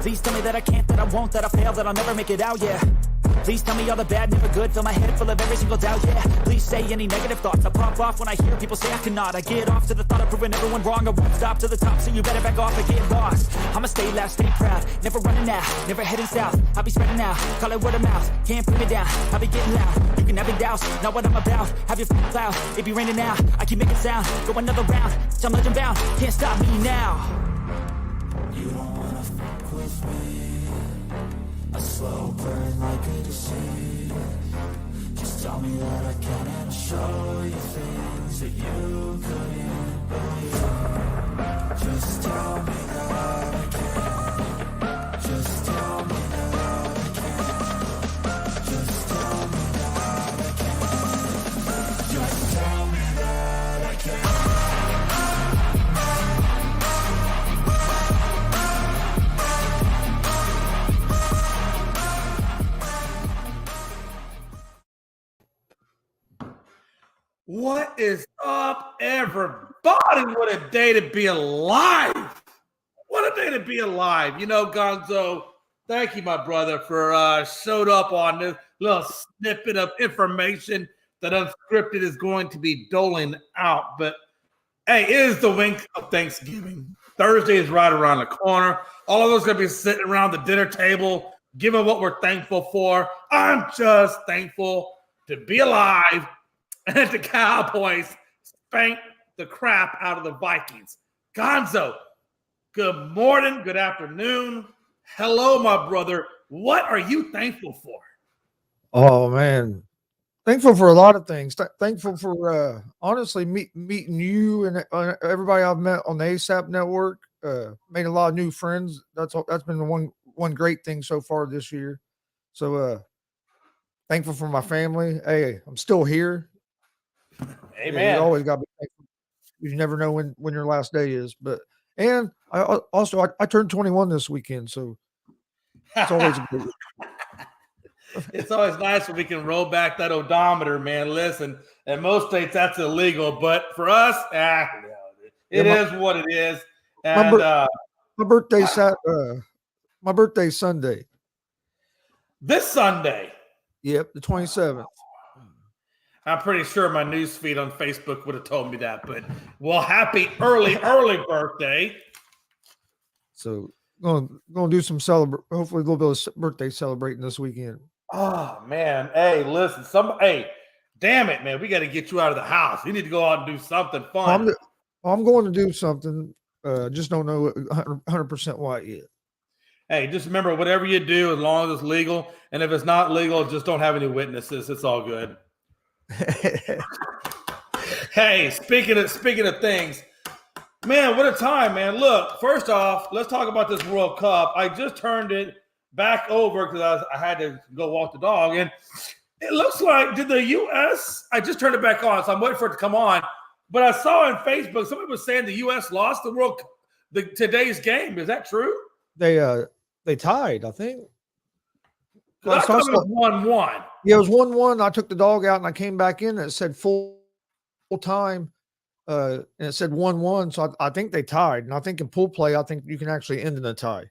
Please tell me that I can't, that I won't, that I fail, that I'll never make it out, yeah. Please tell me all the bad, never good. Fill my head full of every single doubt, yeah. Please say any negative thoughts. I pop off when I hear people say I cannot. I get off to the thought of proving everyone wrong. I won't stop to the top, so you better back off and get lost. I'ma stay loud, stay proud, never running out, never heading south. I'll be spreading out, call it word of mouth. Can't put me down, I'll be getting loud. You can have your doubts, not what I'm about. Have your cloud, it be raining now. I keep making sound, go another round. I'm legend bound, can't stop me now. You don't wanna fuck with me. A slow burn like a disease. Just tell me that I can and I'll show you things that you couldn't believe. Just tell me that I can. Just tell me that I can. Just tell me that I can. Just tell me that I can. What is up, everybody? What a day to be alive. What a day to be alive. You know, Gonzo, thank you, my brother, for showed up on this little snippet of information that Unscripted is going to be doling out. But, hey, it is the wink of Thanksgiving. Thursday is right around the corner. All of us going to be sitting around the dinner table, giving what we're thankful for. I'm just thankful to be alive. And the Cowboys spanked the crap out of the Vikings. Gonzo, good morning, good afternoon. Hello, my brother. What are you thankful for? Oh, man. Thankful for a lot of things. Thankful for, honestly, meeting you and everybody I've met on the ASAP network. Made a lot of new friends. That's been the one great thing so far this year. So, thankful for my family. Hey, I'm still here. Amen. Yeah, you always got to be thankful. You never know when your last day is. And I turned 21 this weekend, so it's always a good. It's always nice when we can roll back that odometer, man. Listen, in most states that's illegal, but for us, it is what it is. And my birthday's Sunday. This Sunday. Yep, the 27th. I'm pretty sure my news feed on Facebook would have told me that, but well, happy early birthday. So going to do some hopefully a little bit of birthday celebrating this weekend. Oh man. Hey, listen, damn it, man. We got to get you out of the house. You need to go out and do something fun. I'm going to do something. Just don't know 100% why yet. Hey, just remember, whatever you do, as long as it's legal, and if it's not legal, just don't have any witnesses. It's all good. Hey, speaking of things, man, what a time, man. Look, first off, let's talk about this World Cup. I just turned it back over because I had to go walk the dog, and it looks like did the U.S. I just turned it back on, so I'm waiting for it to come on. But I saw on Facebook somebody was saying the U.S. lost today's game. Is that true? They tied, I think. I thought it was 1-1. Yeah, it was 1-1. I took the dog out and I came back in and it said full time. And it said 1-1. So I think they tied. And I think in pool play, I think you can actually end in a tie.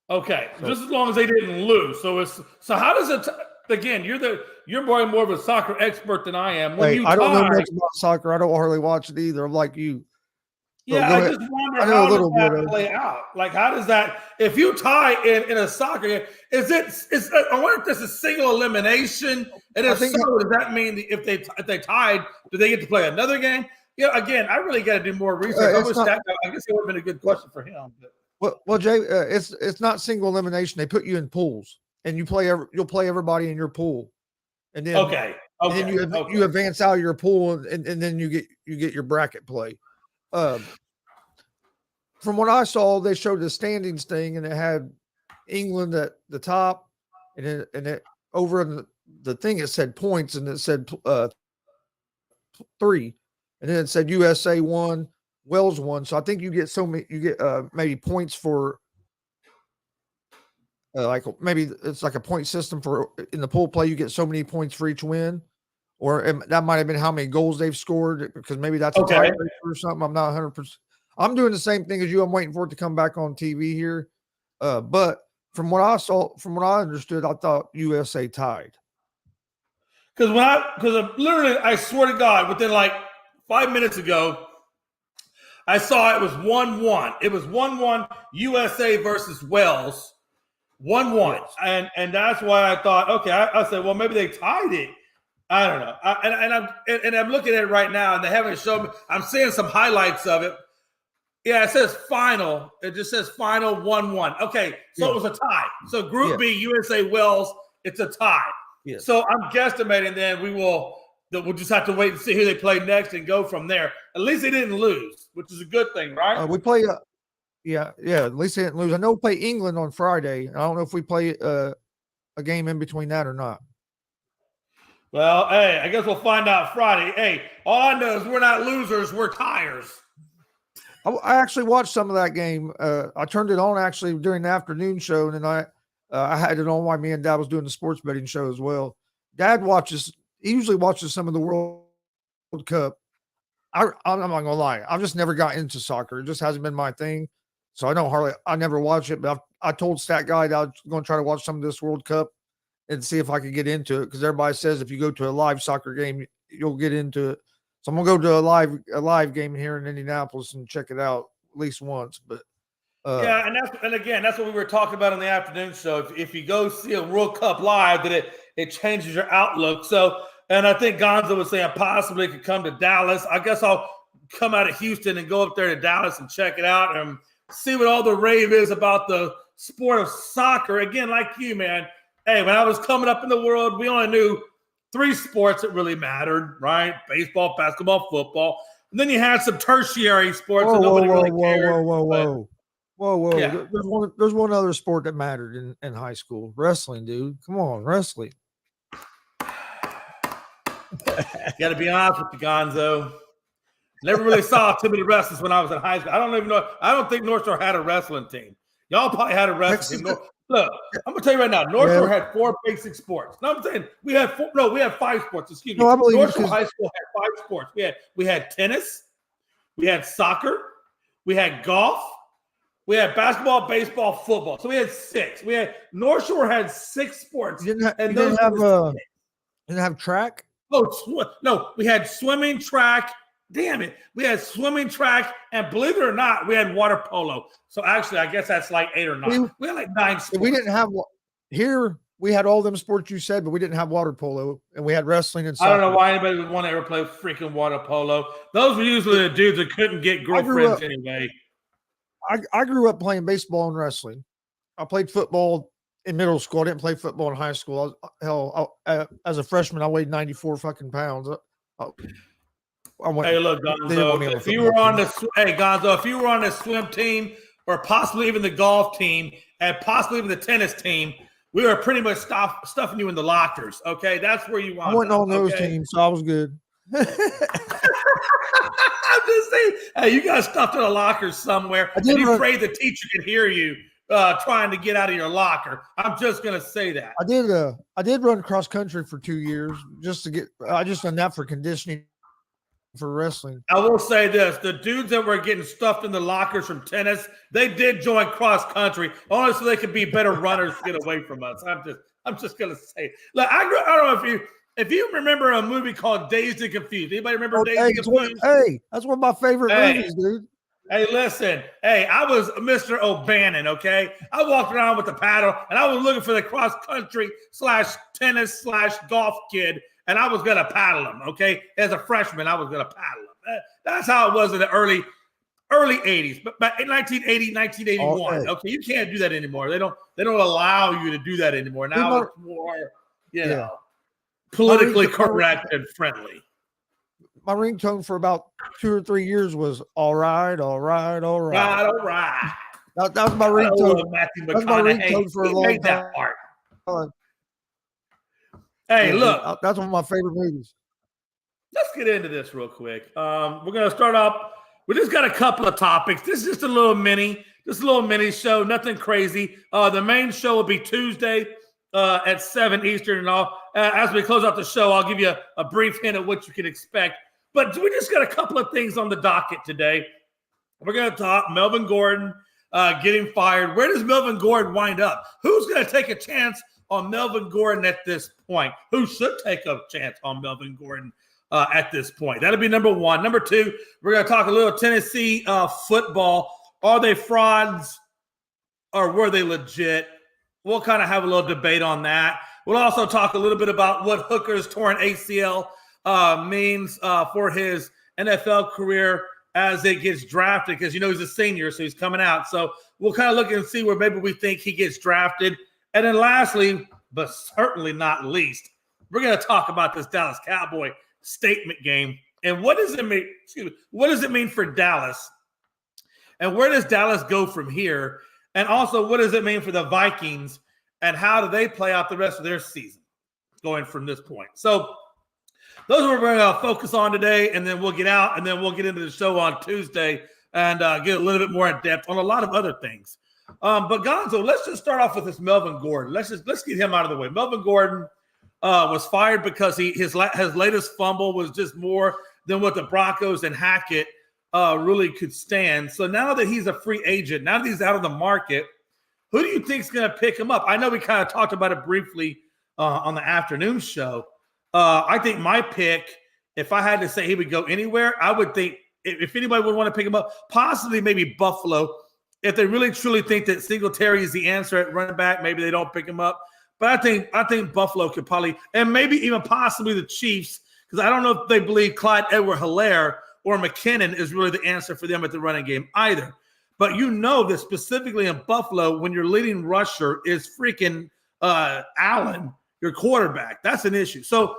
Okay. So, just as long as they didn't lose. So how does it again, you're more of a soccer expert than I am. I don't know much about soccer. I don't hardly watch it either. I'm like you. Yeah, I just wonder how does that play out? Like, how does that, if you tie in a soccer game, I wonder if this is single elimination, and if so, does that mean if they tied, do they get to play another game? Yeah, again, I really got to do more research. I guess it would have been a good question for him. Well, Jay, it's not single elimination. They put you in pools, and you'll play everybody in your pool, and then and then you advance out of your pool, and then you get your bracket play. From what I saw, they showed the standings thing, and it had England at the top, and it over in the thing it said points, and it said 3, and then it said USA 1, Wales 1. So I think you get maybe points for like maybe it's like a point system for in the pool play. You get so many points for each win. Or that might have been how many goals they've scored, because maybe that's a tiebreaker or something. I'm not 100%. I'm doing the same thing as you. I'm waiting for it to come back on TV here. But from what I saw, from what I understood, I thought USA tied. Because literally, I swear to God, within like 5 minutes ago, I saw it was 1-1. It was 1-1 USA versus Wales, 1-1. Yes. And that's why I thought, okay, I said, well, maybe they tied it. I don't know. I'm looking at it right now, and they haven't shown me. I'm seeing some highlights of it. Yeah, it says final. It just says final 1-1. Okay, so It was a tie. So Group B, USA Wales, it's a tie. Yes. So I'm guesstimating then we'll just have to wait and see who they play next and go from there. At least they didn't lose, which is a good thing, right? We play. Yeah. At least they didn't lose. I know we play England on Friday. I don't know if we play a game in between that or not. Well, hey, I guess we'll find out Friday. Hey, all I know is we're not losers, we're tires. I actually watched some of that game. I turned it on actually during the afternoon show, and then I had it on while me and Dad was doing the sports betting show as well. Dad he usually watches some of the World Cup. I'm not gonna lie, I've just never got into soccer. It just hasn't been my thing. So I never watch it, but I told Stat Guy that I was going to try to watch some of this World Cup and see if I could get into it, because everybody says if you go to a live soccer game, you'll get into it. So I'm gonna go to a live game here in Indianapolis and check it out at least once. But yeah, and that's what we were talking about in the afternoon show. If you go see a World Cup live, that it changes your outlook. So, and I think Gonzo was saying possibly could come to Dallas. I guess I'll come out of Houston and go up there to Dallas and check it out and see what all the rave is about the sport of soccer. Again, like you, man. Hey, when I was coming up in the world, we only knew 3 sports that really mattered, right? Baseball, basketball, football. And then you had some tertiary sports that nobody really cared. Whoa. Yeah. There's one other sport that mattered in high school. Wrestling, dude. Come on, wrestling. Got to be honest with you, Gonzo. Never really saw too many wrestlers when I was in high school. I don't even know. I don't think North Shore had a wrestling team. Y'all probably had a wrestling team. Look, I'm gonna tell you right now. North Shore had 4 basic sports. No, I'm saying we had 4. No, we had 5 sports. Excuse me. North Shore High School had 5 sports. We had tennis, we had soccer, we had golf, we had basketball, baseball, football. So we had 6. North Shore had 6 sports. You didn't have track? No, we had swimming, track. Damn it. We had swimming, track, and believe it or not, we had water polo. So actually, I guess that's like 8 or 9. We had like 9 sports. We didn't have here. We had all them sports you said, but we didn't have water polo, and we had wrestling and soccer. I don't know why anybody would want to ever play freaking water polo. Those were usually the dudes that couldn't get girlfriends anyway. I grew up playing baseball and wrestling. I played football in middle school. I didn't play football in high school. As a freshman, I weighed 94 fucking pounds. Hey, look, Gonzo, if you were on the swim team or possibly even the golf team and possibly even the tennis team, we were pretty much stuffing you in the lockers. Okay, that's where you want. I wasn't on those teams, so I was good. I'm just saying, hey, you got stuffed in a locker somewhere, and you afraid the teacher could hear you trying to get out of your locker. I'm just gonna say that. I did run cross country for 2 years just to get. I just done that for conditioning. For wrestling, I will say this: the dudes that were getting stuffed in the lockers from tennis, they did join cross country only so they could be better runners to get away from us. I'm just gonna say, look, I don't know if you remember a movie called Dazed and Confused. Anybody remember Dazed and Confused? Hey, that's one of my favorite movies, dude. Hey, listen. Hey, I was Mr. O'Bannon, okay? I walked around with the paddle, and I was looking for the cross country / tennis / golf kid. And I was going to paddle them, okay? As a freshman, I was going to paddle them. That's how it was in the early 80s. But in 1980, 1981, okay, you can't do that anymore. They don't allow you to do that anymore. Now it's more, politically correct and friendly. My ringtone for about 2 or 3 years was all right. That was my ringtone. That was my ringtone for a long time. Hey, look. That's one of my favorite movies. Let's get into this real quick. We're going to start off. We just got a couple of topics. This is just a little mini show. Nothing crazy. The main show will be Tuesday at 7 Eastern and all. As we close out the show, I'll give you a brief hint of what you can expect. But we just got a couple of things on the docket today. We're going to talk Melvin Gordon getting fired. Where does Melvin Gordon wind up? Who's going to take a chance on Melvin Gordon at this point? Who should take a chance on Melvin Gordon at this point? That'll be number one. Number two, we're going to talk a little Tennessee football. Are they frauds or were they legit? We'll kind of have a little debate on that. We'll also talk a little bit about what Hooker's torn ACL means for his NFL career as it gets drafted, because he's a senior, so he's coming out. So we'll kind of look and see where maybe we think he gets drafted. And then lastly, but certainly not least, we're going to talk about this Dallas Cowboy statement game. And what does it mean? What does it mean for Dallas? And where does Dallas go from here? And also, what does it mean for the Vikings? And how do they play out the rest of their season going from this point? So those are what we're going to focus on today, and then we'll get out, and then we'll get into the show on Tuesday and get a little bit more in depth on a lot of other things. But Gonzo, let's just start off with this Melvin Gordon. Let's get him out of the way. Melvin Gordon was fired because his latest fumble was just more than what the Broncos and Hackett really could stand. So now that he's a free agent, now that he's out of the market, who do you think is going to pick him up? I know we kind of talked about it briefly on the afternoon show. I think my pick, if I had to say he would go anywhere, I would think if anybody would want to pick him up, possibly maybe Buffalo. If they really truly think that Singletary is the answer at running back, maybe they don't pick him up. But I think Buffalo could probably, and maybe even possibly the Chiefs, because I don't know if they believe Clyde Edward-Helaire or McKinnon is really the answer for them at the running game either. But that specifically in Buffalo, when your leading rusher is freaking Allen, your quarterback, that's an issue. So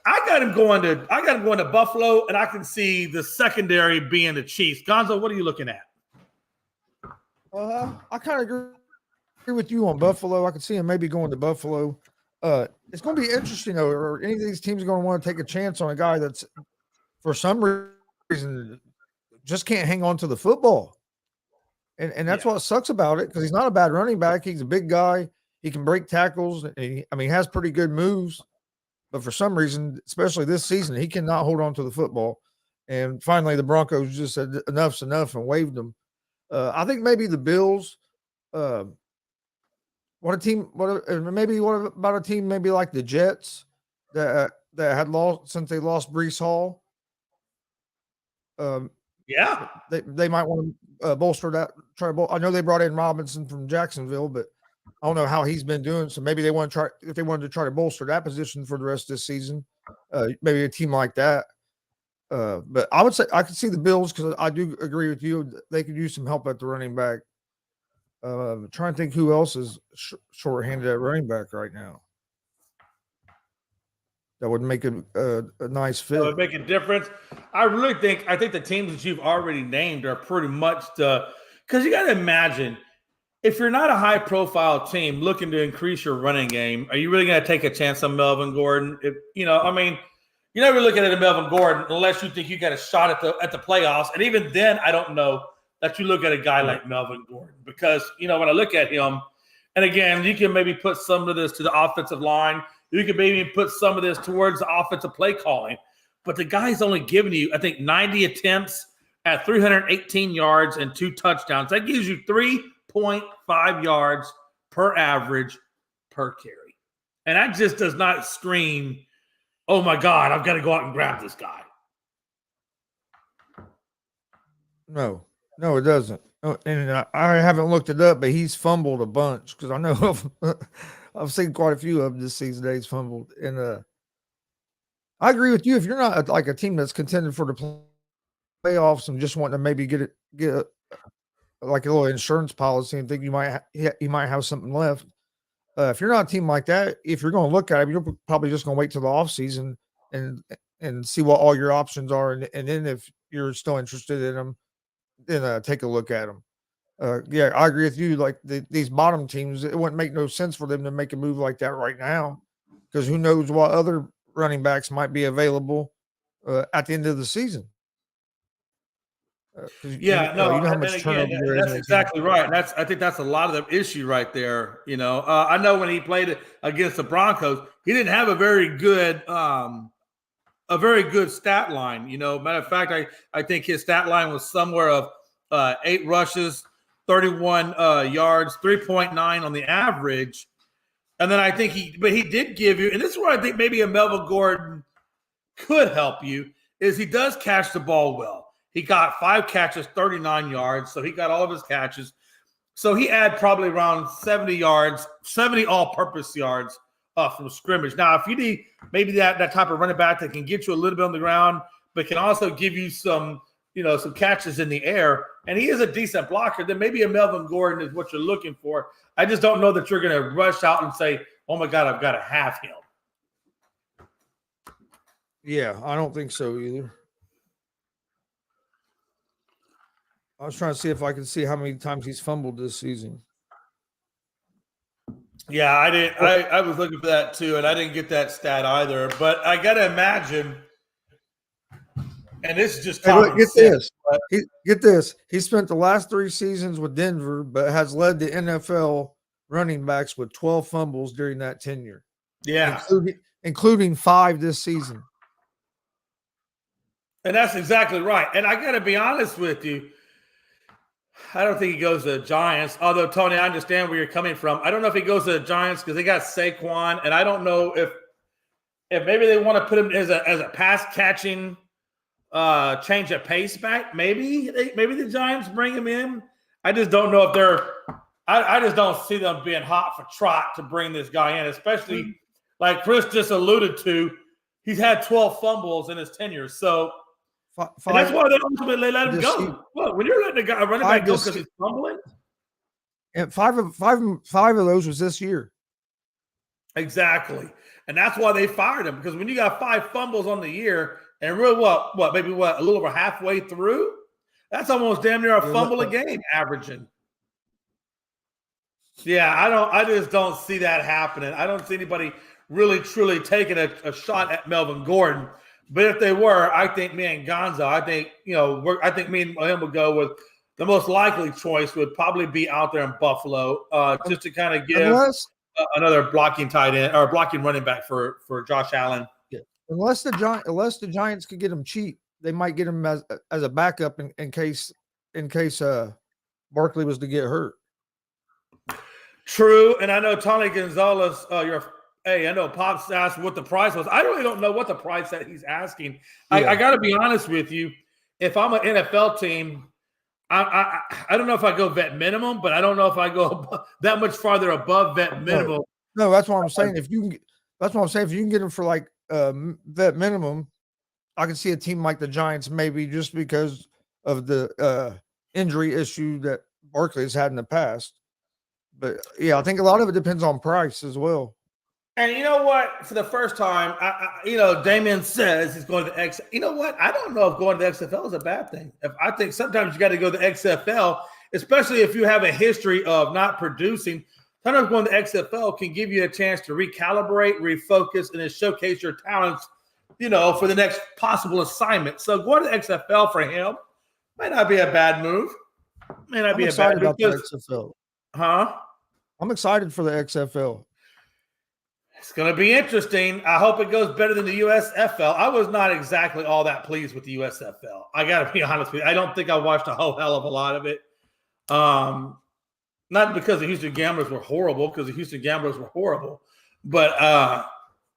I got him going to Buffalo, and I can see the secondary being the Chiefs. Gonzo, what are you looking at? I kind of agree with you on Buffalo. I could see him maybe going to Buffalo. It's going to be interesting, though. Are any of these teams going to want to take a chance on a guy that's, for some reason, just can't hang on to the football? And that's what sucks about it, because he's not a bad running back. He's a big guy. He can break tackles. He has pretty good moves. But for some reason, especially this season, he cannot hold on to the football. And finally, the Broncos just said enough's enough and waived him. I think maybe the Bills. What about a team maybe like the Jets that had lost since they lost Breece Hall? They might want to bolster that. I know they brought in Robinson from Jacksonville, but I don't know how he's been doing. So maybe they want to try, if they wanted to try to bolster that position for the rest of this season, maybe a team like that. But I would say I could see the Bills, because I do agree with you. They could use some help at the running back. Trying to think who else is short-handed at running back right now. That would make a nice fit. That would make a difference. I think the teams that you've already named are pretty much because you got to imagine, if you're not a high-profile team looking to increase your running game, are you really going to take a chance on Melvin Gordon? You're never looking at a Melvin Gordon unless you think you got a shot at the playoffs. And even then, I don't know that you look at a guy like Melvin Gordon, because, when I look at him, and again, you can maybe put some of this to the offensive line. You can maybe put some of this towards the offensive play calling. But the guy's only giving you, I think, 90 attempts at 318 yards and 2 touchdowns. That gives you 3.5 yards per average per carry. And that just does not scream, oh, my God, I've got to go out and grab this guy. No, it doesn't. And I haven't looked it up, but he's fumbled a bunch, because I know I've seen quite a few of them this season that he's fumbled. And I agree with you. If you're not like a team that's contending for the playoffs and just want to maybe get like a little insurance policy and think you might have something left. If you're not a team like that, if you're going to look at it, you're probably just going to wait till the offseason and see what all your options are. And then if you're still interested in them, then take a look at them. I agree with you. Like these bottom teams, it wouldn't make no sense for them to make a move like that right now, because who knows what other running backs might be available at the end of the season. You know how much turnover. That's exactly right. I think that's a lot of the issue right there. I know when he played against the Broncos, he didn't have a very good stat line. Matter of fact, I think his stat line was somewhere of 8 rushes, 31 yards, 3.9 on the average. And then I think he did give you, and this is where I think maybe a Melvin Gordon could help you, is he does catch the ball well. He got 5 catches, 39 yards, so he got all of his catches. So he had probably around 70 yards, 70 all-purpose yards from scrimmage. Now, if you need maybe that type of running back that can get you a little bit on the ground, but can also give you some catches in the air, and he is a decent blocker, then maybe a Melvin Gordon is what you're looking for. I just don't know that you're going to rush out and say, oh, my God, I've got to have him. Yeah, I don't think so either. I was trying to see if I could see how many times he's fumbled this season. Yeah, I didn't. I was looking for that too, and I didn't get that stat either. But I got to imagine, and this is just common sense. Get this. He spent the last 3 seasons with Denver, but has led the NFL running backs with 12 fumbles during that tenure. Yeah, including 5 this season. And that's exactly right. And I got to be honest with you. I don't think he goes to the Giants. Although, Tony, I understand where you're coming from. I don't know if he goes to the Giants because they got Saquon, and I don't know if maybe they want to put him as a pass catching change of pace back. Maybe the Giants bring him in. I just don't know if they're. I just don't see them being hot for trot to bring this guy in, especially like Chris just alluded to. He's had 12 fumbles in his tenure, so. And that's why they ultimately let him go. Look, when you're letting a running back go because he's fumbling, and five of those was this year. Exactly, and that's why they fired him, because when you got 5 fumbles on the year and really maybe a little over halfway through, that's almost damn near a fumble a game averaging. Yeah, I just don't see that happening. I don't see anybody really truly taking a shot at Melvin Gordon. But if they were, I think me and Gonzo, I think me and him would go with the most likely choice would probably be out there in Buffalo, just to kind of give another blocking tight end or blocking running back for Josh Allen. Yeah. Unless the Giants could get him cheap, they might get him as a backup in case Barkley was to get hurt. True, and I know Tony Gonzalez, I know Pops asked what the price was. I really don't know what the price that he's asking. Yeah. I got to be honest with you. If I'm an NFL team, I don't know if I go vet minimum, but I don't know if I go that much farther above vet minimum. No, that's what I'm saying. If you can get him for like vet minimum, I can see a team like the Giants maybe just because of the injury issue that Barkley has had in the past. But yeah, I think a lot of it depends on price as well. And you know what? For the first time, Damien says he's going to the X. You know what? I don't know if going to the XFL is a bad thing. I think sometimes you got to go to the XFL, especially if you have a history of not producing. Sometimes going to the XFL can give you a chance to recalibrate, refocus, and then showcase your talents, for the next possible assignment. So going to the XFL for him might not be a bad move. May not be a bad move. The XFL. Huh? I'm excited for the XFL. It's going to be interesting. I hope it goes better than the USFL. I was not exactly all that pleased with the USFL. I got to be honest with you. I don't think I watched a whole hell of a lot of it. Not because the Houston Gamblers were horrible, but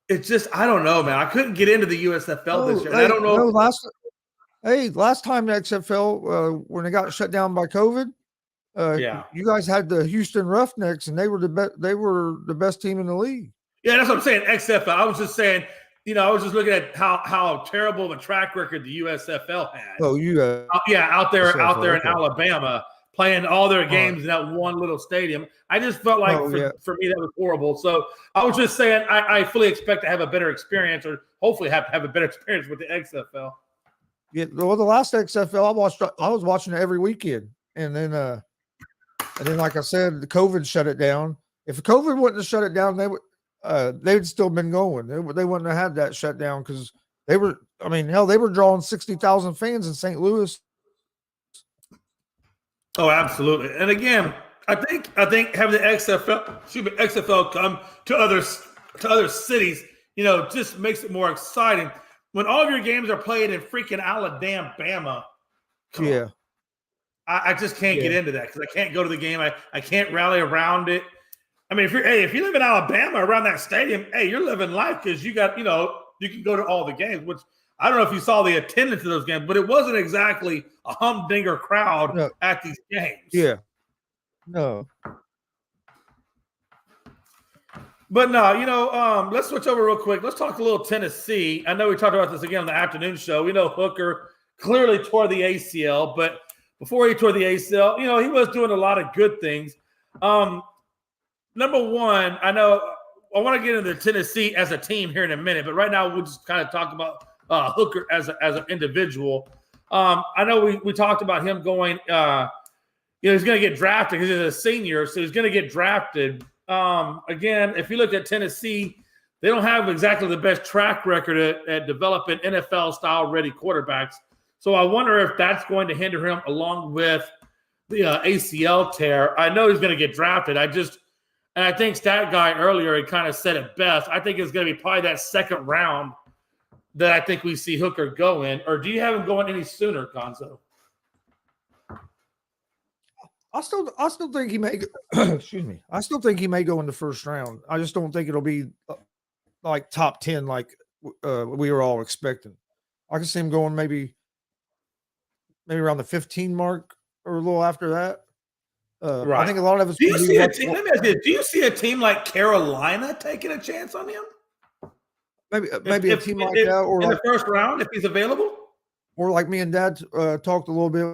it's just, I don't know, man. I couldn't get into the USFL this year. I don't know. Last time the XFL, when they got shut down by COVID, you guys had the Houston Roughnecks, and they were the best team in the league. Yeah, that's what I'm saying. XFL. I was just saying, I was just looking at how terrible of a track record the USFL had. Oh, out there in Alabama, playing all their games in that one little stadium. I just felt like for me that was horrible. So I was just saying I fully expect to have a better experience, or hopefully have a better experience with the XFL. Yeah, well, the last XFL I was watching it every weekend, and then like I said, the COVID shut it down. If COVID wouldn't have shut it down, they'd still been going. They wouldn't have had that shut down because they were drawing 60,000 fans in St. Louis. Oh, absolutely. And again, I think having the XFL come to other cities, just makes it more exciting. When all of your games are played in freaking Alabama. Yeah. I just can't get into that because I can't go to the game. I can't rally around it. I mean, if you live in Alabama around that stadium, hey, you're living life because you got, you can go to all the games, which I don't know if you saw the attendance of those games, but it wasn't exactly a humdinger crowd at these games. Yeah. No. But no, let's switch over real quick. Let's talk a little Tennessee. I know we talked about this again on the afternoon show. We know Hooker clearly tore the ACL, but before he tore the ACL, he was doing a lot of good things. Number one, I know I want to get into Tennessee as a team here in a minute, but right now we'll just kind of talk about Hooker as an individual. I know we talked about him going, he's going to get drafted because he's a senior, so he's going to get drafted. Again, if you look at Tennessee, they don't have exactly the best track record at developing NFL-style ready quarterbacks. So I wonder if that's going to hinder him along with the ACL tear. I know he's going to get drafted. And I think Stat Guy earlier had kind of said it best. I think it's going to be probably that second round that I think we see Hooker go in. Or do you have him going any sooner, Gonzo? I still think he may. Excuse me. I still think he may go in the first round. I just don't think it'll be like top 10 like we were all expecting. I can see him going maybe around the 15 mark or a little after that. Right. I think a lot of us. Do you see a team? Let me ask you: do you see a team like Carolina taking a chance on him? Maybe a team like that, or in like, the first round if he's available, or like me and Dad talked a little bit,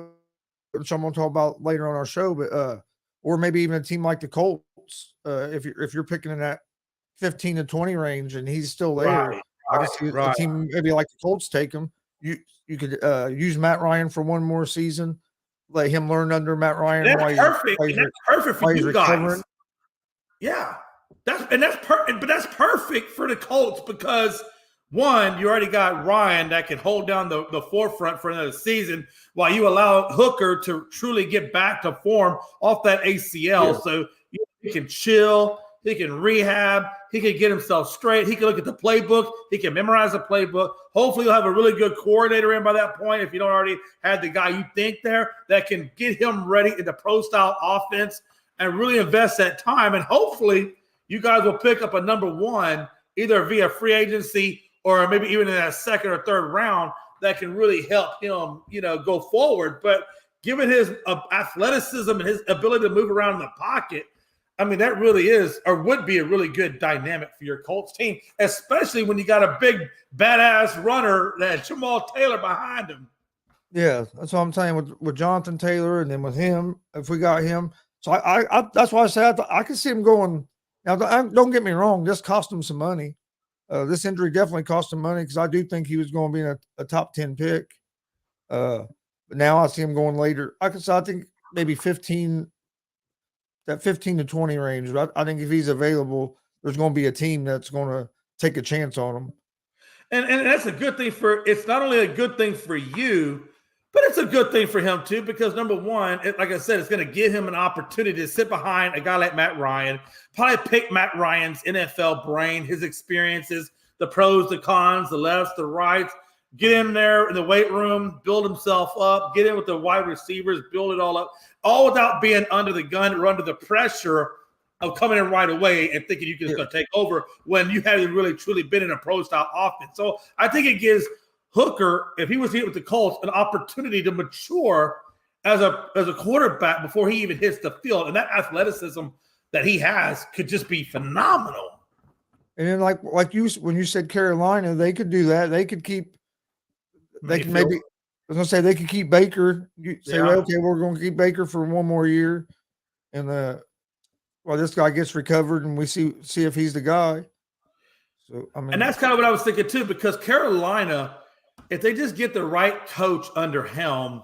which I'm going to talk about later on our show. But or maybe even a team like the Colts, if you're picking in that 15 to 20 range and he's still there, I can see a team maybe like the Colts take him. You could use Matt Ryan for one more season. Let him learn under Matt Ryan. That's perfect. That's perfect for you guys. Yeah, that's perfect for the Colts because one, you already got Ryan that can hold down the forefront for another season while you allow Hooker to truly get back to form off that ACL. Yeah. So he can chill, he can rehab, he can get himself straight, he can look at the playbook, he can memorize the playbook. Hopefully you'll have a really good coordinator in by that point if you don't already have the guy you think there that can get him ready in the pro-style offense and really invest that time. And hopefully you guys will pick up a number one either via free agency or maybe even in that second or third round that can really help him, go forward. But given his athleticism and his ability to move around in the pocket, I mean, that really is or would be a really good dynamic for your Colts team, especially when you got a big, badass runner that Jamal Taylor behind him. Yeah, that's what I'm saying with Jonathan Taylor and then with him, if we got him. So I that's why I said I can see him going. Now, don't get me wrong, this cost him some money. This injury definitely cost him money because I do think he was going to be a top 10 pick. But now I see him going later. I think maybe 15 to 20 range. But I think if he's available, there's going to be a team that's going to take a chance on him. And that's a good thing it's not only a good thing for you, but it's a good thing for him too, because number one, like I said, it's going to give him an opportunity to sit behind a guy like Matt Ryan, probably pick Matt Ryan's NFL brain, his experiences, the pros, the cons, the lefts, the rights, get in there in the weight room, build himself up, get in with the wide receivers, build it all up, all without being under the gun or under the pressure of coming in right away and thinking you can just going to take over when you haven't really truly been in a pro-style offense. So I think it gives Hooker, if he was here with the Colts, an opportunity to mature as a quarterback before he even hits the field. And that athleticism that he has could just be phenomenal. And then like you, when you said Carolina, they could do that. They could keep – they can maybe – I was going to say they could keep Baker. You say, well, okay, we're going to keep Baker for one more year. And this guy gets recovered and we see if he's the guy. So I mean – and that's kind of what I was thinking too, because Carolina – if they just get the right coach under helm,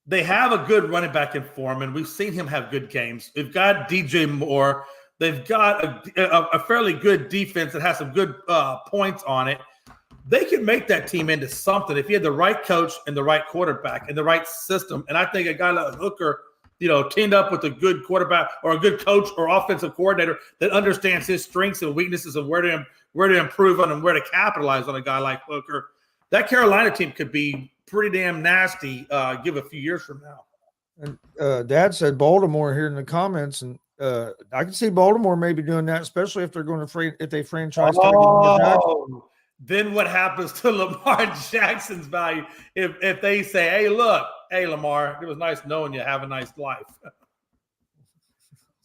they have a good running back in Foreman. We've seen him have good games. They've got DJ Moore. They've got a fairly good defense that has some good points on it. They can make that team into something if you had the right coach and the right quarterback and the right system. And I think a guy like Hooker, teamed up with a good quarterback or a good coach or offensive coordinator that understands his strengths and weaknesses and where to improve on and where to capitalize on a guy like Hooker. That Carolina team could be pretty damn nasty give a few years from now. And Dad said Baltimore here in the comments, and I can see Baltimore maybe doing that, especially if they're going to if they franchise tag Lamar Jackson. Oh, then what happens to Lamar Jackson's value if they say, "Hey, look, hey Lamar, it was nice knowing you. Have a nice life."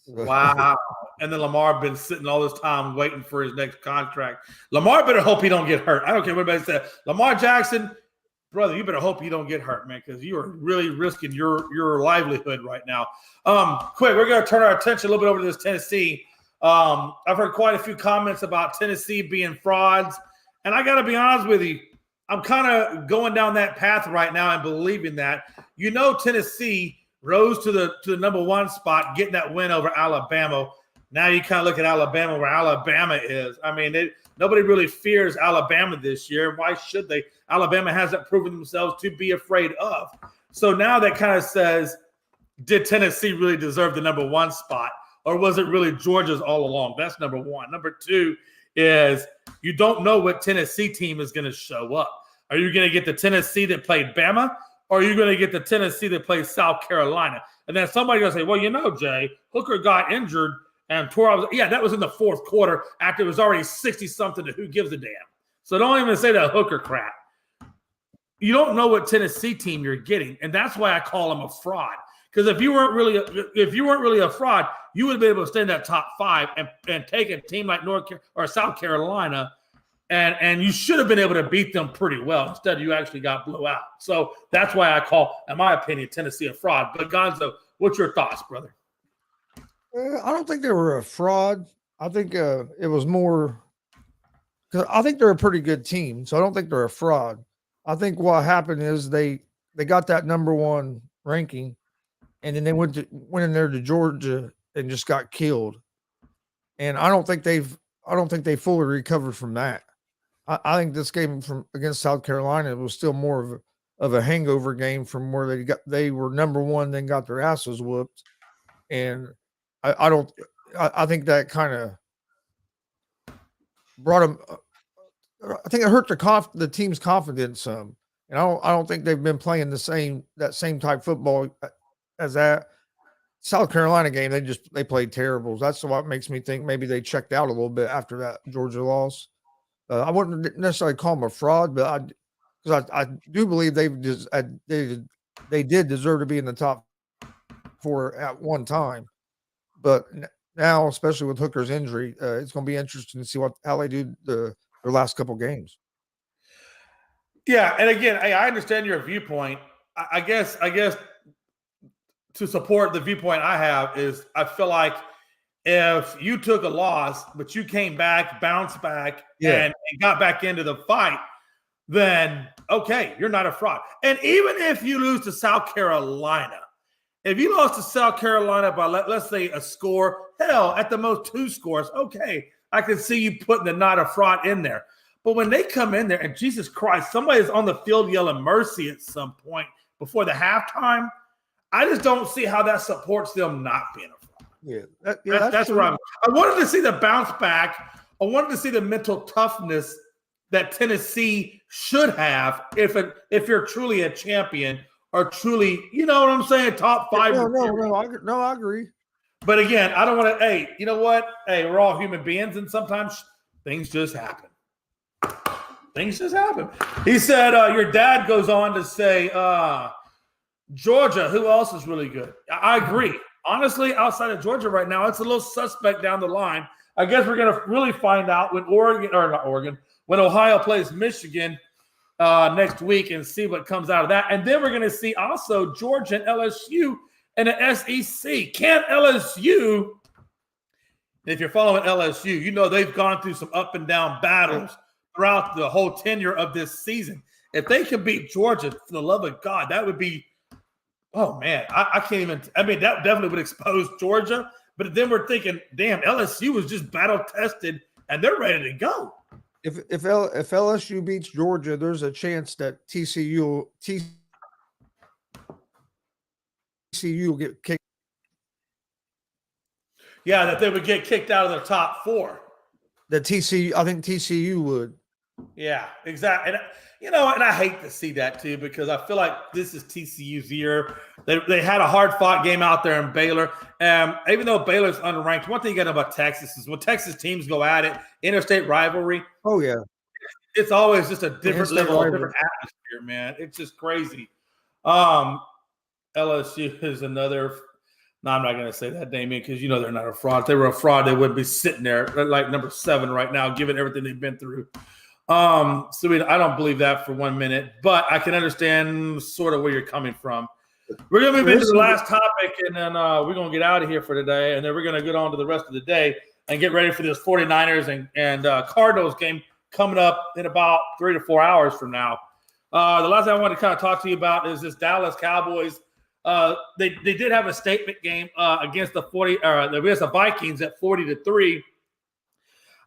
Wow. And then Lamar been sitting all this time waiting for his next contract. Lamar better hope he don't get hurt. I don't care what anybody said. Lamar Jackson, brother, you better hope you don't get hurt, man, because you are really risking your livelihood right now. Quick, we're going to turn our attention a little bit over to this Tennessee. I've heard quite a few comments about Tennessee being frauds, and I got to be honest with you, I'm kind of going down that path right now and believing that. You know, Tennessee rose to the number one spot, getting that win over Alabama. Now you kind of look at Alabama, where Alabama is. I mean, nobody really fears Alabama this year. Why should they? Alabama hasn't proven themselves to be afraid of. So now that kind of says, did Tennessee really deserve the number one spot, or was it really Georgia's all along? That's number one. Number two is you don't know what Tennessee team is going to show up. Are you going to get the Tennessee that played Bama, or are you going to get the Tennessee that plays South Carolina? And then somebody's going to say, well, you know, Jay, Hooker got injured and tore out. Yeah, that was in the fourth quarter after it was already 60-something to who gives a damn. So don't even say that Hooker crap. You don't know what Tennessee team you're getting, and that's why I call them a fraud. Because if you weren't really a fraud, you would have been able to stay in that top five and take a team like South Carolina, and you should have been able to beat them pretty well. Instead, you actually got blew out. So that's why I call, in my opinion, Tennessee a fraud. But Gonzo, what's your thoughts, brother? I don't think they were a fraud. I think it was more because I think they're a pretty good team. So I don't think they're a fraud. I think what happened is they got that number one ranking, and then they went in there to Georgia and just got killed. And I don't think they fully recovered from that. I think this game against South Carolina was still more of a hangover game from where they were number one, then got their asses whooped. And I think that kind of brought them. I think it hurt the team's confidence some, and I don't think they've been playing that same type football as that South Carolina game. They played terrible. That's what makes me think maybe they checked out a little bit after that Georgia loss. I wouldn't necessarily call them a fraud, but I do believe they did deserve to be in the top four at one time. But now, especially with Hooker's injury, it's going to be interesting to see how they do their last couple games. Yeah, and again, I understand your viewpoint. I guess to support the viewpoint I have is I feel like if you took a loss, but you came back, bounced back, and got back into the fight, then okay, you're not a fraud. And even if you lose to South Carolina, if you lost to South Carolina by let's say a score, hell, at the most 2 scores, okay, I can see you putting the not a fraud in there. But when they come in there and Jesus Christ, somebody's on the field yelling mercy at some point before the halftime, I just don't see how that supports them not being a fraud. That's where I wanted to see the bounce back. I wanted to see the mental toughness that Tennessee should have if you're truly a champion or truly, you know what I'm saying, top 5. No, I agree. But again, I don't want to. Hey, you know what? Hey, we're all human beings, and sometimes things just happen. Things just happen. He said, your dad goes on to say, Georgia, who else is really good? I agree. Honestly, outside of Georgia right now, it's a little suspect down the line. I guess we're going to really find out when when Ohio plays Michigan next week and see what comes out of that. And then we're going to see also Georgia and LSU in the SEC. Can LSU, if you're following LSU, you know they've gone through some up and down battles throughout the whole tenure of this season. If they can beat Georgia, for the love of God, that would be, oh man, I can't even, I mean, that definitely would expose Georgia. But then we're thinking, damn, LSU was just battle tested and they're ready to go. If LSU beats Georgia, there's a chance that TCU will get kicked. Yeah, that they would get kicked out of the top 4. I think TCU would. Yeah, exactly. And and I hate to see that too because I feel like this is TCU's year. They had a hard fought game out there in Baylor. Even though Baylor's unranked, one thing you got to know about Texas is when Texas teams go at it, interstate rivalry, Oh yeah, it's always just a different instant level, a rivalry. different atmosphere, man. It's just crazy. Um, LSU is another. No, I'm not going to say that, Damien, because they're not a fraud. If they were a fraud, they wouldn't be sitting there like number 7 right now, given everything they've been through. So I don't believe that for 1 minute, but I can understand sort of where you're coming from. We're going to move into the last topic, and then we're going to get out of here for today, and then we're going to get on to the rest of the day and get ready for this 49ers and Cardinals game coming up in about 3 to 4 hours from now. The last thing I want to kind of talk to you about is this Dallas Cowboys. They did have a statement game against the Vikings at 40-3.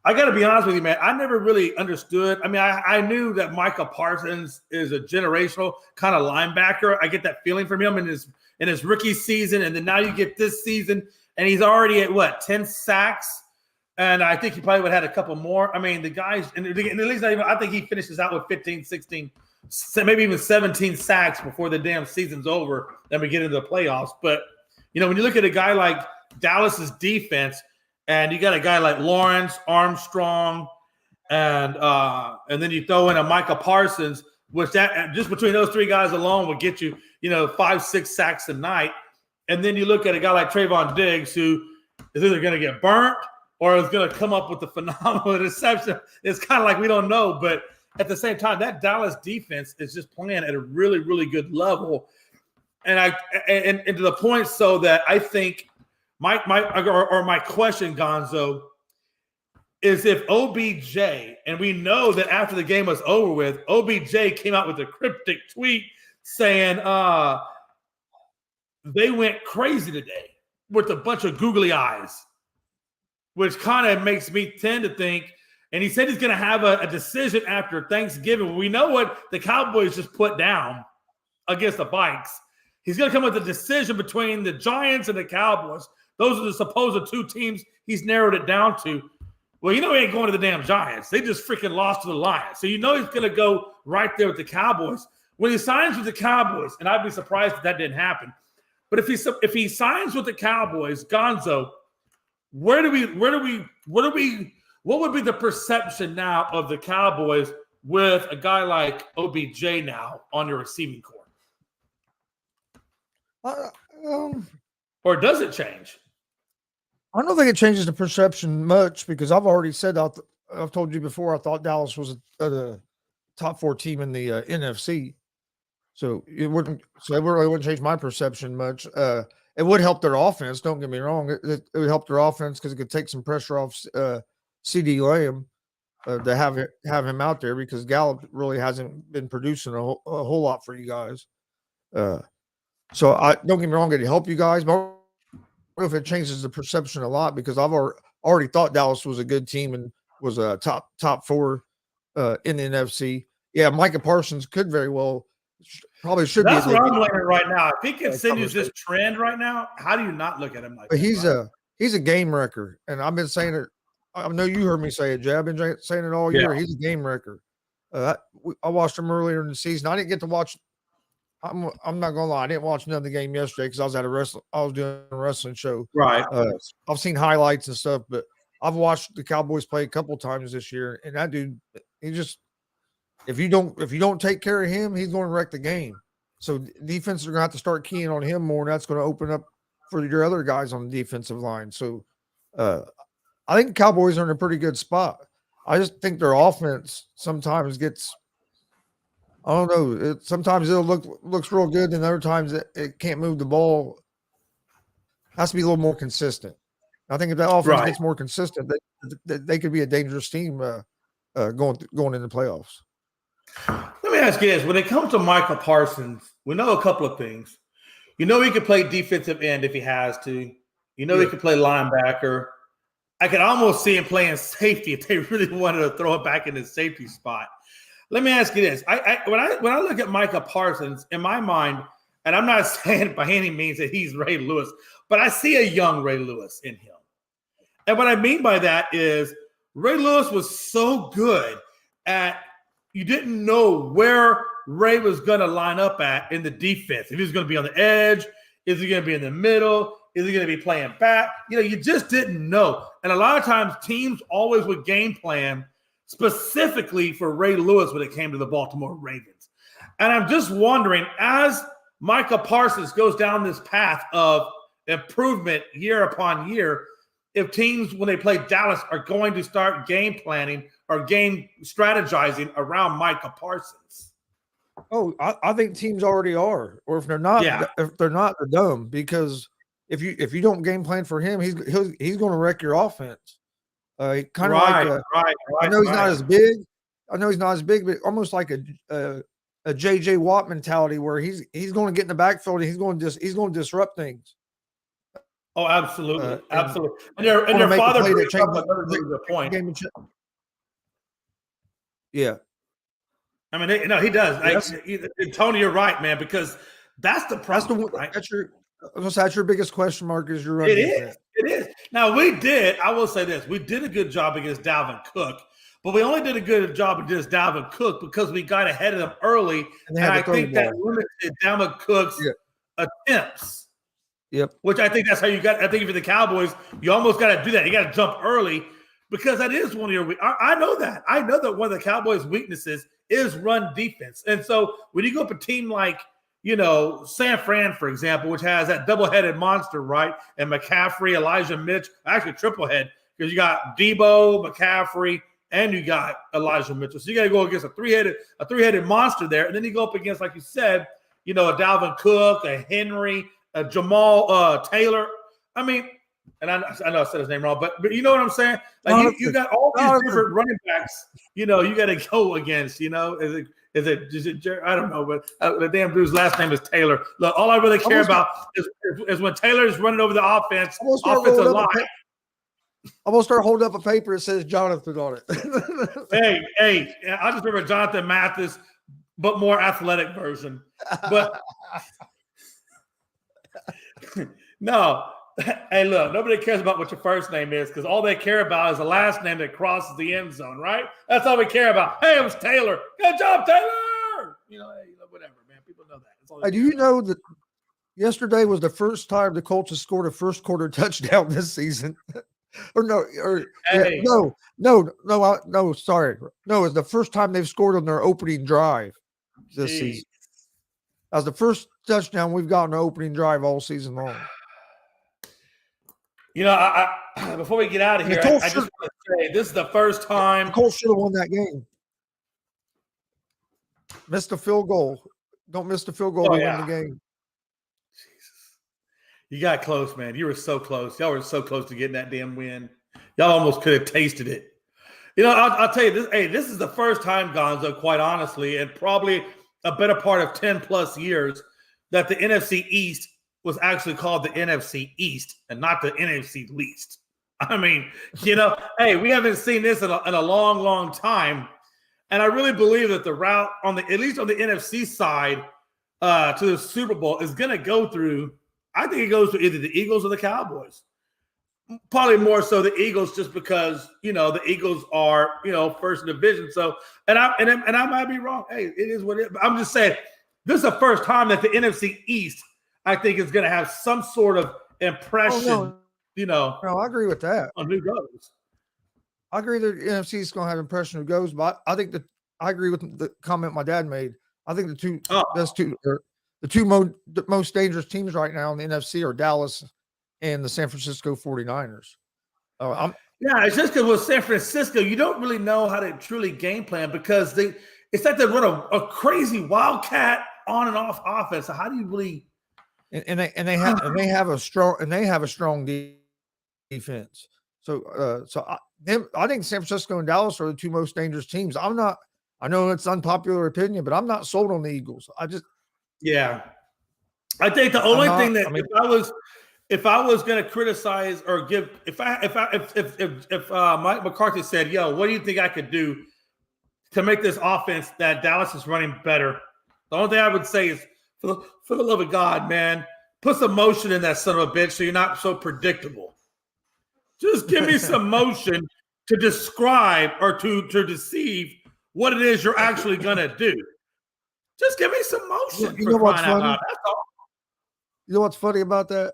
I got to be honest with you, man. I never really understood. I mean, I knew that Micah Parsons is a generational kind of linebacker. I get that feeling from him in his rookie season, and then now you get this season, and he's already at 10 sacks, and I think he probably would have had a couple more. I mean, the guys, and at least I think he finishes out with 15, 16, maybe even 17 sacks before the damn season's over. Then we get into the playoffs. But when you look at a guy like Dallas's defense. And you got a guy like Lawrence Armstrong, and then you throw in a Micah Parsons, which that just between those 3 guys alone would get you, 5-6 sacks a night. And then you look at a guy like Trayvon Diggs, who is either going to get burnt or is going to come up with a phenomenal interception. It's kind of like we don't know, but at the same time, that Dallas defense is just playing at a really, really good level, and to the point so that I think. My question, Gonzo, is if OBJ, and we know that after the game was over with, OBJ came out with a cryptic tweet saying they went crazy today with a bunch of googly eyes, which kind of makes me tend to think, and he said he's going to have a decision after Thanksgiving. We know what the Cowboys just put down against the Vikes. He's going to come with a decision between the Giants and the Cowboys. Those are the supposed 2 teams he's narrowed it down to. Well, he ain't going to the damn Giants. They just freaking lost to the Lions. So he's going to go right there with the Cowboys. When he signs with the Cowboys, and I'd be surprised if that didn't happen, but if he signs with the Cowboys, Gonzo, what would be the perception now of the Cowboys with a guy like OBJ now on your receiving core? Or does it change? I don't think it changes the perception much because I've already said I've told you before I thought Dallas was a top 4 team in the NFC, so it really wouldn't change my perception much. It would help their offense. Don't get me wrong; it would help their offense because it could take some pressure off CD Lamb to have him out there because Gallup really hasn't been producing a whole lot for you guys. So I don't get me wrong; it'd help you guys, but I don't know if it changes the perception a lot because I've already thought Dallas was a good team and was a top 4 in the NFC. Yeah, Micah Parsons could very well probably should That's be. That's what I'm looking at right now. If he continues this trend right now, how do you not look at him like but that? He's a game wrecker, and I've been saying it. I know you heard me say it, Jay. I've been saying it all year. He's a game wrecker. I watched him earlier in the season. I didn't get to watch. I'm not gonna lie. I didn't watch another game yesterday because I was doing a wrestling show. Right. I've seen highlights and stuff, but I've watched the Cowboys play a couple times this year, and that dude, if you don't take care of him, he's going to wreck the game. So defenses are going to have to start keying on him more, and that's going to open up for your other guys on the defensive line. So I think the Cowboys are in a pretty good spot. I just think their offense sometimes gets. I don't know. Sometimes it looks real good, and other times it can't move the ball. It has to be a little more consistent. I think if that offense gets more consistent, they could be a dangerous team going into the playoffs. Let me ask you this: when it comes to Micah Parsons, we know a couple of things. He could play defensive end if he has to. He could play linebacker. I could almost see him playing safety if they really wanted to throw it back in the safety spot. Let me ask you this. When I look at Micah Parsons, in my mind, and I'm not saying by any means that he's Ray Lewis, but I see a young Ray Lewis in him. And what I mean by that is Ray Lewis was so good you didn't know where Ray was going to line up at in the defense. If he was going to be on the edge, is he going to be in the middle? Is he going to be playing back? You just didn't know. And a lot of times teams always would game plan specifically for Ray Lewis when it came to the Baltimore Ravens. And I'm just wondering, as Micah Parsons goes down this path of improvement year upon year, if teams, when they play Dallas, are going to start game planning or game strategizing around Micah Parsons. Oh, I think teams already are, or if they're not, they're dumb, because if you don't game plan for him, he's going to wreck your offense. Kind of right. I know he's not as big. But almost like a JJ Watt mentality, where he's going to get in the backfield and he's going to disrupt things. Oh, absolutely, absolutely. And your father brings up another really good point. Yeah. I mean, he does. Tony, you're right, man, because that's the problem. That's your biggest question mark is your run defense. It is. Now, I will say this, we did a good job against Dalvin Cook, but we only did a good job against Dalvin Cook because we got ahead of them early, and I think that limited Dalvin Cook's attempts. Yep. Which I think that's how you got. I think for the Cowboys, you almost got to do that. You got to jump early because that is one of your. I know that. I know that one of the Cowboys' weaknesses is run defense, and so when you go up a team like San Fran, for example, which has that double-headed monster, right, and McCaffrey, Elijah Mitch, actually triple head, because you got Debo, McCaffrey, and you got Elijah Mitchell. So you got to go against a three-headed monster there, and then you go up against, like you said, a Dalvin Cook, a Henry, Jamal Taylor. I mean, and I know I said his name wrong, but you know what I'm saying? Like you got all these different running backs. You got to go against. Is it? I don't know, but the damn dude's last name is Taylor. Look, all I really care about is when Taylor is running over the offensive line. I'm gonna start holding up a paper that says Jonathan on it. hey! I just remember Jonathan Mathis, but more athletic version. But no, hey, look, nobody cares about what your first name is because all they care about is the last name that crosses the end zone, right? That's all we care about. Hey, it was Taylor. Good job, Taylor. Whatever, man. People know that. That's all do you know that yesterday was the first time the Colts have scored a first quarter touchdown this season? Sorry. No, it's the first time they've scored on their opening drive this season. That was the first touchdown we've gotten an opening drive all season long. Before we get out of here, I just want to say this is the first time the Colts should have won that game. Missed the field goal. Don't miss the field goal to win the game. Jesus. You got close, man. You were so close. Y'all were so close to getting that damn win. Y'all almost could have tasted it. I'll tell you this. Hey, this is the first time, Gonzo, quite honestly, and probably a better part of 10 plus years, that the NFC East was actually called the NFC East and not the NFC Least. I mean, hey, we haven't seen this in a long, long time. And I really believe that the route at least on the NFC side to the Super Bowl is going to go through, I think it goes through either the Eagles or the Cowboys. Probably more so the Eagles, just because, the Eagles are, first division. So, and I might be wrong. Hey, it is what it is. I'm just saying, this is the first time that the NFC East, I think, is going to have some sort of impression, No, I agree with that. On who goes. I agree that the NFC is going to have an impression who goes, but I think that I agree with the comment my dad made. I think the most dangerous teams right now in the NFC are Dallas and the San Francisco 49ers. It's just because with San Francisco, you don't really know how to truly game plan because it's like they run a crazy wildcat on and off offense. So how do you really? And they have a strong defense. So I think San Francisco and Dallas are the two most dangerous teams. I know it's unpopular opinion, but I'm not sold on the Eagles. I think the only thing that if I was going to criticize or give, if Mike McCarthy said, "Yo, what do you think I could do to make this offense that Dallas is running better?" The only thing I would say is, for the love of God, man, put some motion in that son of a bitch so you're not so predictable. Just give me some motion to describe or to deceive what it is you're actually going to do. Just give me some motion. You know what's funny? That's all. You know what's funny about that?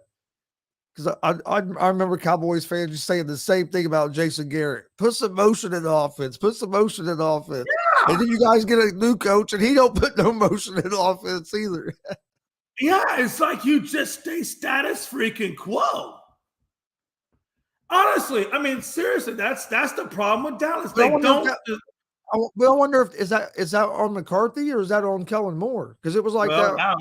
Because I remember Cowboys fans just saying the same thing about Jason Garrett. Put some motion in the offense. Put some motion in the offense. Yeah. And then you guys get a new coach, and he don't put no motion in the offense either. Yeah, it's like you just stay status freaking quo. Honestly, I mean, seriously, that's the problem with Dallas. They don't. I wonder if is that on McCarthy or is that on Kellen Moore? Because it was like Well, that.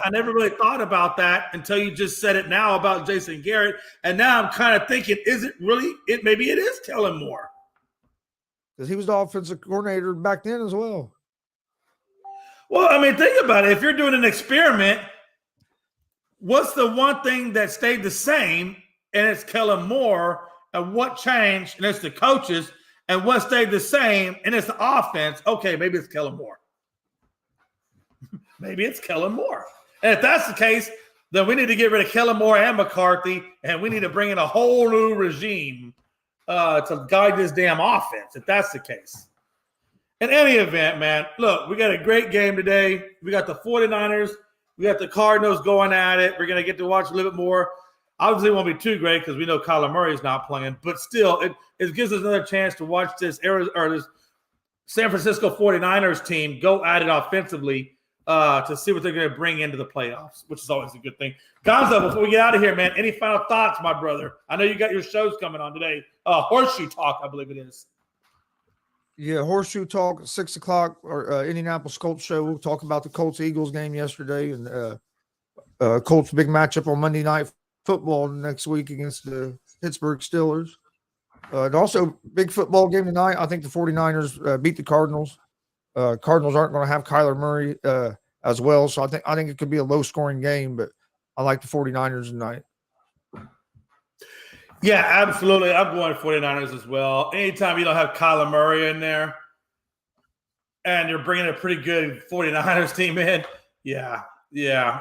I never really thought about that until you just said it now about Jason Garrett, and now I'm kind of thinking, is it really? Maybe it is Kellen Moore because he was the offensive coordinator back then as well. Well, I mean, think about it. If you're doing an experiment, what's the one thing that stayed the same? And it's Kellen Moore. And what changed? And it's the coaches. And what stayed the same? And it's the offense. Okay, maybe it's Kellen Moore. Maybe it's Kellen Moore. And if that's the case, then we need to get rid of Kellen Moore and McCarthy, and we need to bring in a whole new regime to guide this damn offense, if that's the case. In any event, man, look, we got a great game today. We got the 49ers. We got the Cardinals going at it. We're going to get to watch a little bit more. Obviously, it won't be too great because we know Kyler Murray is not playing. But still, it gives us another chance to watch this San Francisco 49ers team go at it offensively to see what they're going to bring into the playoffs, which is always a good thing. Gonzo, before we get out of here, man, any final thoughts, my brother? I know you got your shows coming on today. Horseshoe Talk, I believe it is. Yeah, Horseshoe Talk at 6 o'clock, or Indianapolis Colts show. We'll talk about the Colts-Eagles game yesterday and Colts' big matchup on Monday Night Football next week against the Pittsburgh Steelers. And also, big football game tonight. I think the 49ers beat the Cardinals. Cardinals aren't going to have Kyler Murray as well, so I think it could be a low-scoring game, but I like the 49ers tonight. Yeah, absolutely. I'm going 49ers as well. Anytime you don't have Kyler Murray in there and you're bringing a pretty good 49ers team in, yeah,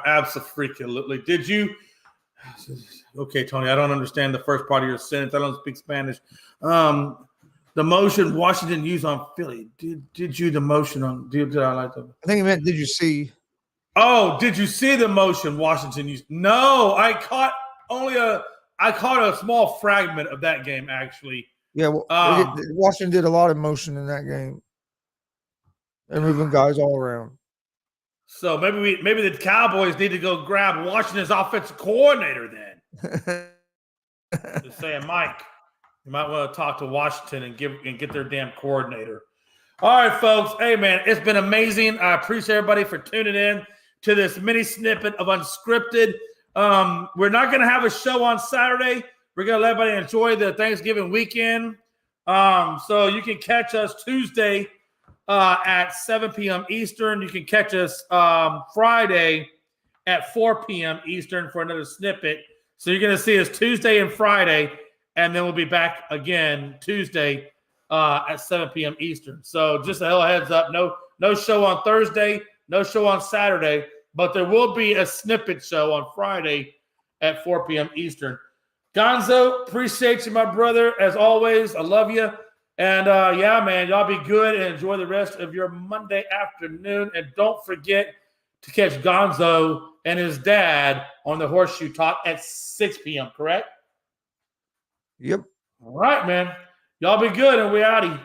absolutely. Did you – okay, Tony, I don't understand the first part of your sentence. I don't speak Spanish. The motion Washington used on Philly. Did you the motion on – did I like that? I think it meant did you see – Oh, did you see the motion Washington used? No, I caught a small fragment of that game, actually. Yeah, Washington did a lot of motion in that game. They're moving guys all around. So maybe the Cowboys need to go grab Washington's offensive coordinator then. Just saying, Mike, you might want to talk to Washington and get their damn coordinator. All right, folks. Hey, man, it's been amazing. I appreciate everybody for tuning in to this mini snippet of Unscripted. We're not going to have a show on Saturday. We're going to let everybody enjoy the Thanksgiving weekend. So you can catch us Tuesday at 7 p.m. Eastern. You can catch us Friday at 4 p.m. Eastern for another snippet. So you're going to see us Tuesday and Friday, and then we'll be back again Tuesday at 7 p.m. Eastern. So just a heads up, no show on Thursday, no show on Saturday, but there will be a snippet show on Friday at 4 p.m. Eastern. Gonzo, appreciate you, my brother. As always, I love you. And, yeah, man, y'all be good and enjoy the rest of your Monday afternoon. And don't forget to catch Gonzo and his dad on the Horseshoe Talk at 6 p.m., correct? Yep. All right, man. Y'all be good, and we outie.